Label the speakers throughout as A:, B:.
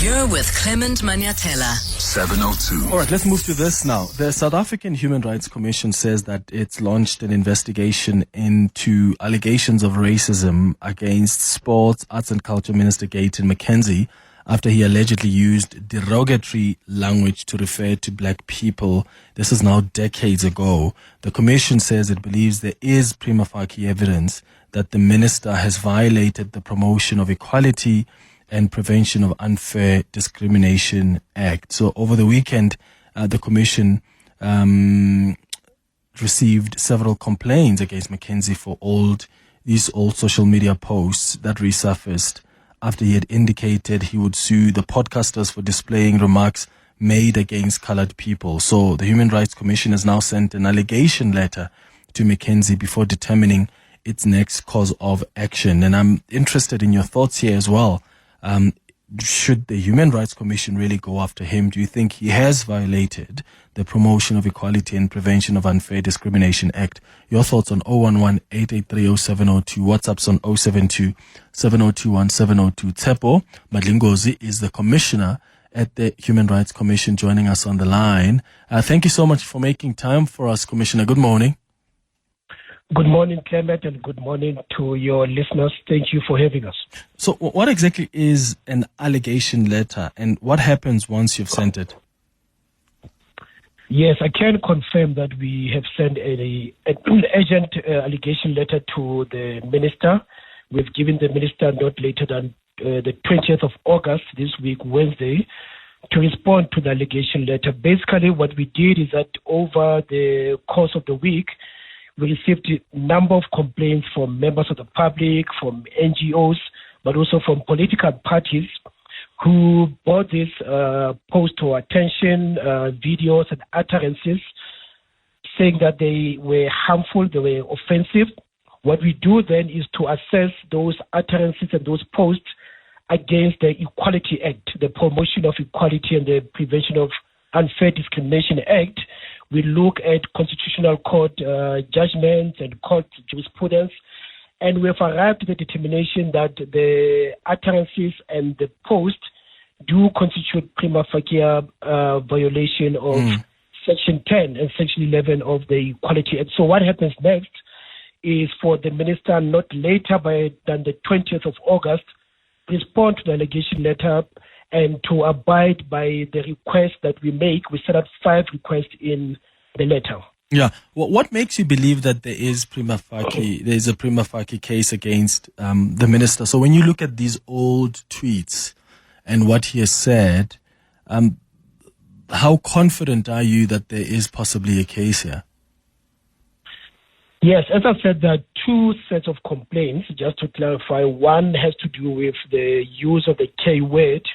A: You're with Clement Manyathela.
B: 702.
C: All right, let's move to this now. The South African Human Rights Commission says that it's launched an investigation into allegations of racism against Sports, Arts and Culture Minister Gayton McKenzie after he allegedly used derogatory language to refer to black people. This is now decades ago. The commission says it believes there is prima facie evidence that the minister has violated the Promotion of Equality and Prevention of Unfair Discrimination Act. So over the weekend, the commission received several complaints against McKenzie for these old social media posts that resurfaced after he had indicated he would sue the podcasters for displaying remarks made against colored people. So the Human Rights Commission has now sent an allegation letter to McKenzie before determining its next course of action. And I'm interested in your thoughts here as well. Should the Human Rights Commission really go after him? Do you think he has violated the Promotion of Equality and Prevention of Unfair Discrimination Act? Your thoughts on 011-883-0702. WhatsApp's on 072-7021-702. Tshepo Madlingozi is the commissioner at the Human Rights Commission, joining us on the line. Thank you so much for making time for us, Commissioner. Good morning.
D: Good morning, Clement, and good morning to your listeners. Thank you for having us.
C: So what exactly is an allegation letter, and what happens once you've sent it?
D: Yes, I can confirm that we have sent an urgent allegation letter to the minister. We've given the minister not later than the 20th of August, this week, Wednesday, to respond to the allegation letter. Basically, what we did is that over the course of the week, we received a number of complaints from members of the public, from NGOs, but also from political parties who brought this post to our attention, videos and utterances, saying that they were harmful, they were offensive. What we do then is to assess those utterances and those posts against the Equality Act, the Promotion of Equality and the Prevention of Unfair Discrimination Act. We look at constitutional court judgments and court jurisprudence, and we have arrived at the determination that the utterances and the post do constitute prima facie violation of Section 10 and Section 11 of the Equality Act. So what happens next is for the minister not later than the 20th of August respond to the allegation letter and to abide by the request that we make. We set up 5 requests in the letter.
C: Yeah. What makes you believe that there is a prima facie case against the minister? So when you look at these old tweets and what he has said, how confident are you that there is possibly a case here?
D: Yes, as I said, there are 2 sets of complaints. Just to clarify, one has to do with the use of the K word.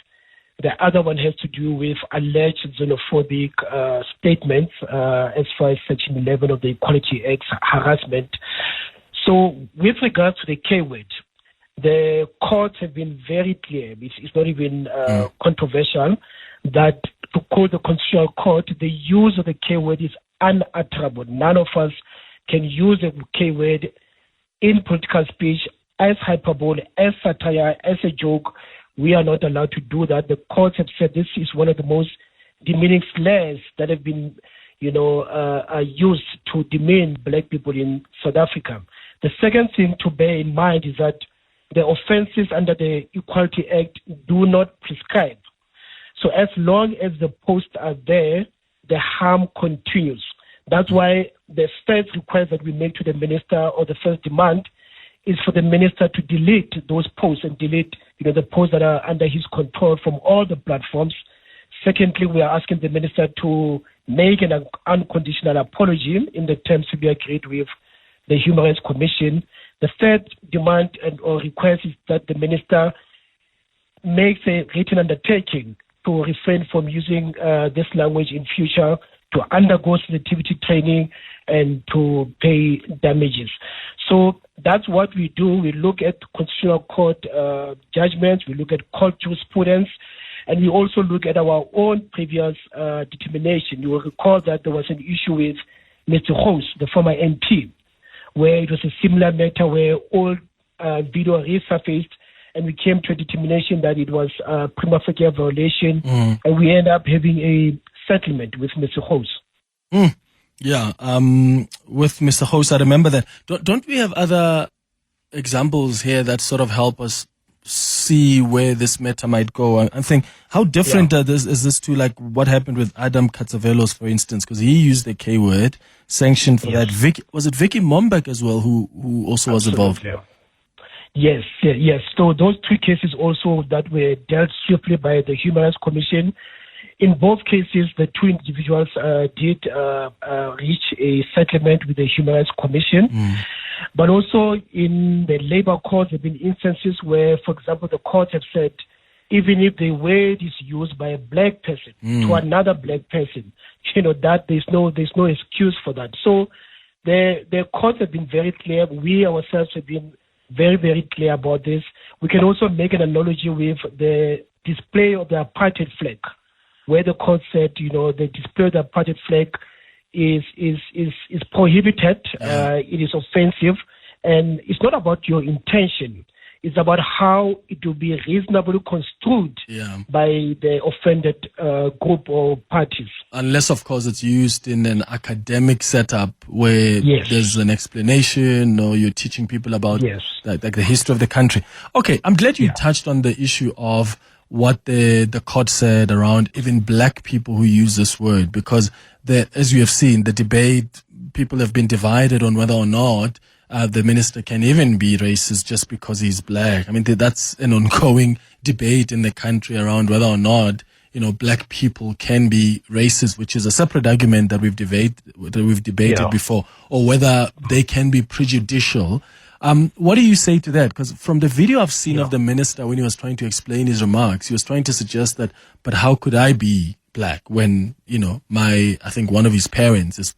D: The other one has to do with alleged xenophobic statements as far as Section 11 of the Equality Act, harassment. So with regards to the K word, the courts have been very clear. It's not even controversial that to quote the Constitutional Court, the use of the K word is unutterable. None of us can use the K word in political speech as hyperbole, as satire, as a joke. We are not allowed to do that. The courts have said this is one of the most demeaning slurs that have been, used to demean black people in South Africa. The second thing to bear in mind is that the offenses under the Equality Act do not prescribe. So as long as the posts are there, the harm continues. That's why the first request that we make to the minister, or the first demand, is for the minister to delete those posts and delete the posts that are under his control from all the platforms. Secondly, we are asking the minister to make an unconditional apology in the terms to be agreed with the Human Rights Commission. The third demand or request is that the minister makes a written undertaking to refrain from using this language in future, to undergo sensitivity training, and to pay damages. So that's what we do. We look at Constitutional Court judgments, we look at court jurisprudence, and we also look at our own previous determination. You will recall that there was an issue with Mr. Host, the former MP, where it was a similar matter where all video resurfaced and we came to a determination that it was a prima facie violation, and we end up having a settlement with Mr. Hose.
C: Yeah, with Mr. Hose, I remember that. Don't we have other examples here that sort of help us see where this matter might go? I think, how different is this to like what happened with Adam Katsavelos, for instance, because he used the K word, sanctioned for that. Was it Vicky Mombek as well who also was involved?
D: Yes. So those three cases also that were dealt swiftly by the Human Rights Commission. In both cases, the two individuals did reach a settlement with the Human Rights Commission. But also in the labor courts, there have been instances where, for example, the courts have said, even if the word is used by a black person to another black person, that there's no excuse for that. So the courts have been very clear. We ourselves have been very, very clear about this. We can also make an analogy with the display of the apartheid flag, where the court said, the display of the apartheid flag is prohibited. It is offensive, and it's not about your intention. It's about how it will be reasonably construed by the offended group or parties. Unless,
C: of course, it's used in an academic setup where there's an explanation or you're teaching people about like the history of the country. Okay, I'm glad you touched on the issue of what the court said around even black people who use this word, because as you have seen, the debate, people have been divided on whether or not the minister can even be racist just because he's black. I mean, that's an ongoing debate in the country around whether or not, black people can be racist, which is a separate argument that we've debated before, or whether they can be prejudicial. What do you say to that? Because from the video I've seen of the minister, when he was trying to explain his remarks, he was trying to suggest that, but how could I be black when, I think one of his parents is,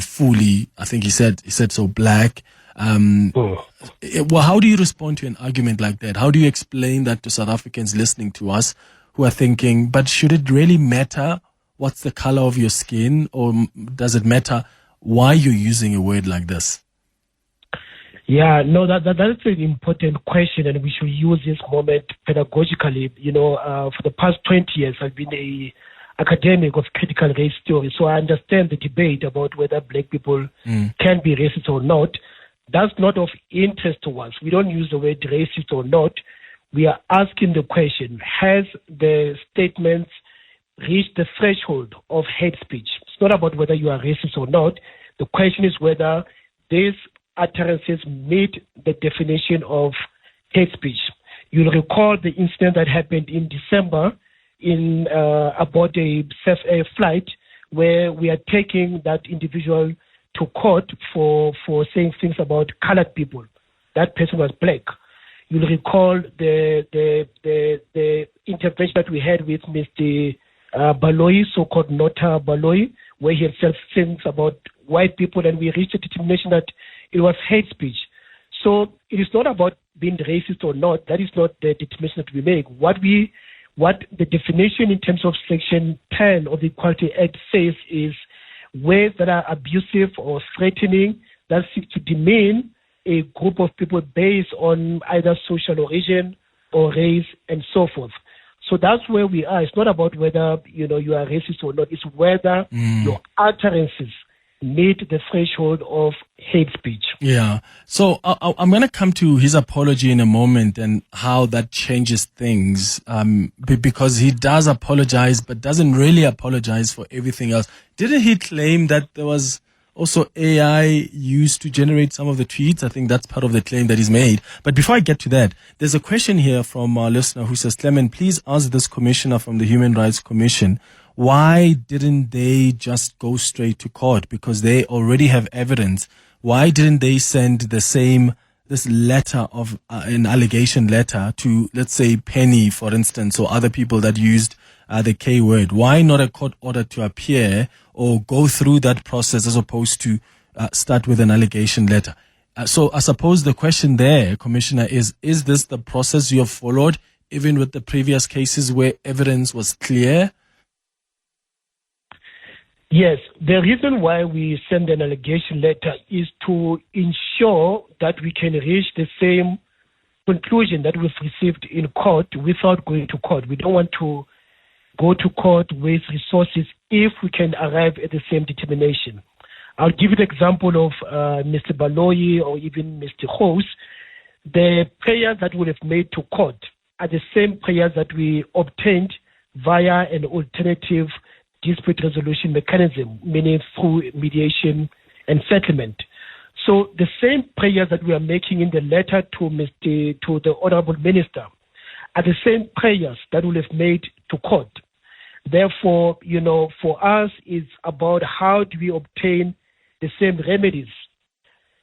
C: fully, I think he said so black. Well, how do you respond to an argument like that? How do you explain that to South Africans listening to us who are thinking, but should it really matter what's the color of your skin, or does it matter why you're using a word like this?
D: Yeah, no, that's an important question, and we should use this moment pedagogically. For the past 20 years, I've been an academic of critical race theory, so I understand the debate about whether black people can be racist or not. That's not of interest to us. We don't use the word racist or not. We are asking the question, has the statements reached the threshold of hate speech? It's not about whether you are racist or not. The question is whether these utterances meet the definition of hate speech. You'll recall the incident that happened in December about a flight where we are taking that individual to court for saying things about colored people. That person was black. You'll recall the intervention that we had with Mr. Baloyi, so-called Nota Baloyi, where he had said things about white people, and we reached a determination that it was hate speech. So it is not about being racist or not. That is not the determination that we make. What the definition in terms of Section 10 of the Equality Act says is words that are abusive or threatening, that seek to demean a group of people based on either social origin or race and so forth. So that's where we are. It's not about whether you are racist or not. It's whether your utterances meet the threshold of hate speech.
C: Yeah. So I'm going to come to his apology in a moment and how that changes things, because he does apologize, but doesn't really apologize for everything else. Didn't he claim that there was also AI used to generate some of the tweets? I think that's part of the claim that he's made. But before I get to that, there's a question here from our listener who says, Clement, please ask this commissioner from the Human Rights Commission, why didn't they just go straight to court? Because they already have evidence. Why didn't they send this letter of an allegation letter to, let's say, Penny, for instance, or other people that used the K word? Why not a court order to appear or go through that process as opposed to start with an allegation letter? So I suppose the question there, Commissioner, is this the process you have followed, even with the previous cases where evidence was clear?
D: Yes, the reason why we send an allegation letter is to ensure that we can reach the same conclusion that we've received in court without going to court. We don't want to go to court, waste resources, if we can arrive at the same determination. I'll give you an example of Mr. Baloyi or even Mr. Hose. The prayers that we have made to court are the same prayers that we obtained via an alternative dispute resolution mechanism, meaning through mediation and settlement. So the same prayers that we are making in the letter to the Honorable Minister are the same prayers that we have made to court. Therefore, for us, it's about how do we obtain the same remedies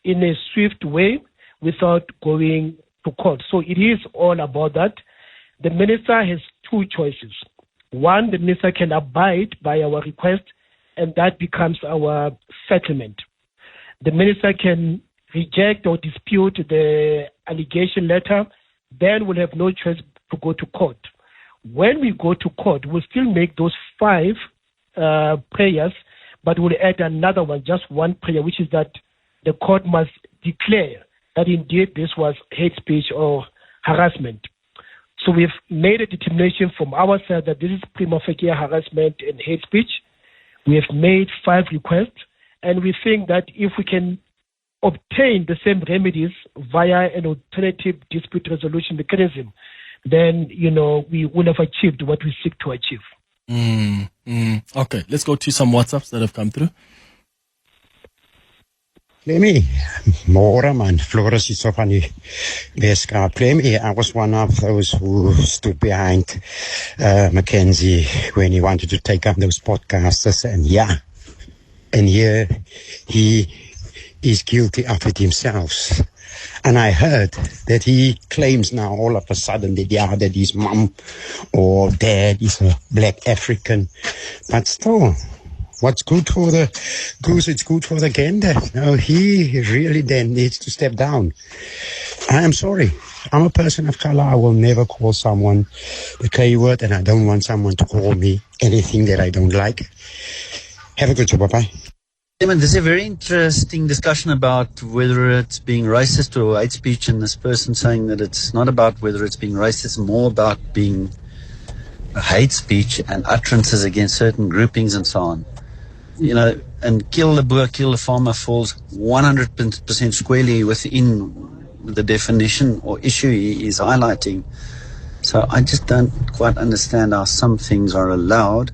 D: in a swift way without going to court. So it is all about that. The minister has two choices. One, the minister can abide by our request, and that becomes our settlement. The minister can reject or dispute the allegation letter, then we'll have no choice to go to court. When we go to court, we'll still make those 5 prayers, but we'll add another one, just one prayer, which is that the court must declare that indeed this was hate speech or harassment. So we've made a determination from our side that this is prima facie harassment and hate speech. We have made 5 requests, and we think that if we can obtain the same remedies via an alternative dispute resolution mechanism, then, we will have achieved what we seek to achieve.
C: Okay, let's go to some WhatsApps that have come through.
B: Clemmy, Mora man, Floris is van die Weskaap. Clemmy, I was one of those who stood behind McKenzie when he wanted to take up those podcasters, and here he is guilty of it himself. And I heard that he claims now all of a sudden that his mom or dad is a black African. But still, what's good for the goose, it's good for the gander. No, he really then needs to step down. I am sorry. I'm a person of color. I will never call someone the K word, and I don't want someone to call me anything that I don't like. Have a good show. Bye-bye.
E: There's a very interesting discussion about whether it's being racist or hate speech, and this person saying that it's not about whether it's being racist, it's more about being hate speech and utterances against certain groupings and so on. And kill the boer, kill the farmer falls 100% squarely within the definition or issue he is highlighting. So I just don't quite understand how some things are allowed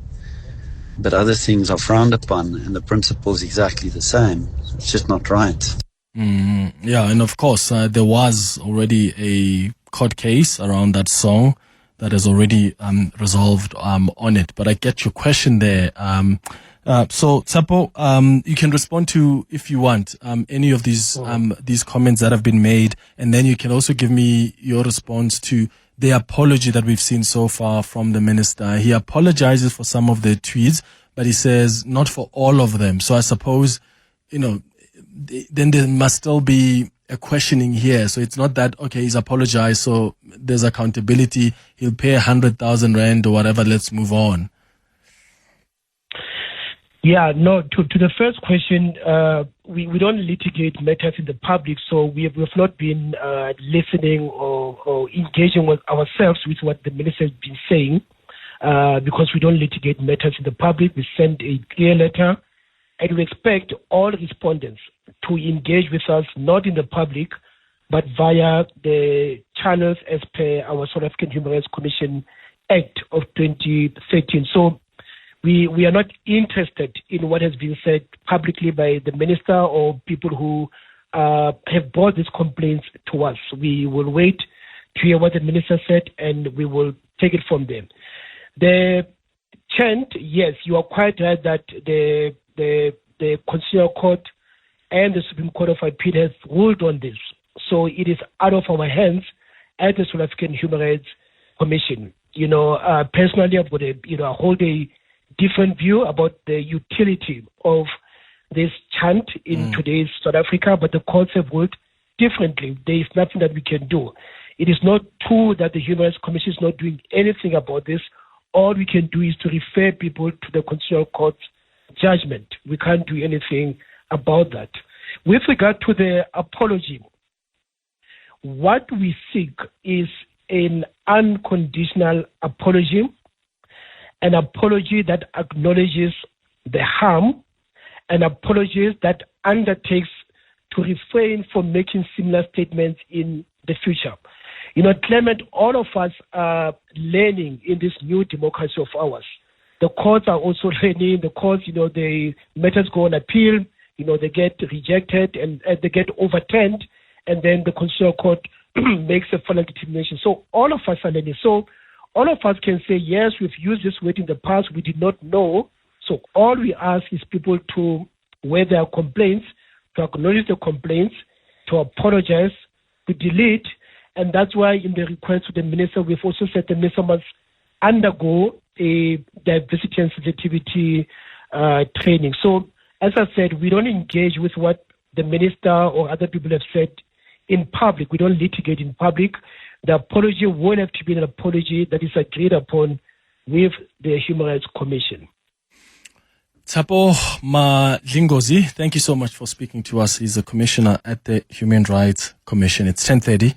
E: but other things are frowned upon, and the principle is exactly the same. It's just not right.
C: Yeah, and of course, there was already a court case around that song that has already resolved on it. But I get your question there. So, Tshepo, you can respond to, if you want, any of these comments that have been made, and then you can also give me your response to the apology that we've seen so far from the minister. He apologizes for some of the tweets, but he says not for all of them. So I suppose, then there must still be a questioning here. So it's not that, okay, he's apologized, so there's accountability. He'll pay 100,000 rand or whatever. Let's move on.
D: Yeah, no, to the first question, we don't litigate matters in the public, so we've not been listening or engaging with ourselves with what the minister has been saying, because we don't litigate matters in the public. We send a clear letter, and we expect all respondents to engage with us, not in the public, but via the channels as per our South African Human Rights Commission Act of 2013. So we are not interested in what has been said publicly by the minister or people who have brought these complaints to us. We will wait to hear what the minister said, and we will take it from there. The chant, yes, you are quite right that the Constitutional Court and the Supreme Court of Appeal has ruled on this. So it is out of our hands at the South African Human Rights Commission. Personally, I've got I hold a different view about the utility of this chant in today's South Africa, but the courts have ruled differently. There is nothing that we can do. It is not true that the Human Rights Commission is not doing anything about this. All we can do is to refer people to the Constitutional Court's judgment. We can't do anything about that. With regard to the apology, what we seek is an unconditional apology, an apology that acknowledges the harm, an apology that undertakes to refrain from making similar statements in the future. Clement, all of us are learning in this new democracy of ours. The courts are also learning. The courts, the matters go on appeal, they get rejected and they get overturned, and then the Constitutional Court makes a final determination. So all of us are learning. So all of us can say, yes, we've used this word in the past, we did not know. So all we ask is people to, where there are complaints, to acknowledge the complaints, to apologize, to delete. And that's why in the request to the minister, we've also said the minister must undergo a diversity and sensitivity training. So as I said, we don't engage with what the minister or other people have said in public. We don't litigate in public. The apology will have to be an apology that is agreed upon with the Human Rights Commission.
C: Tshepo Madlingozi, thank you so much for speaking to us. He's a commissioner at the Human Rights Commission. It's 10:30.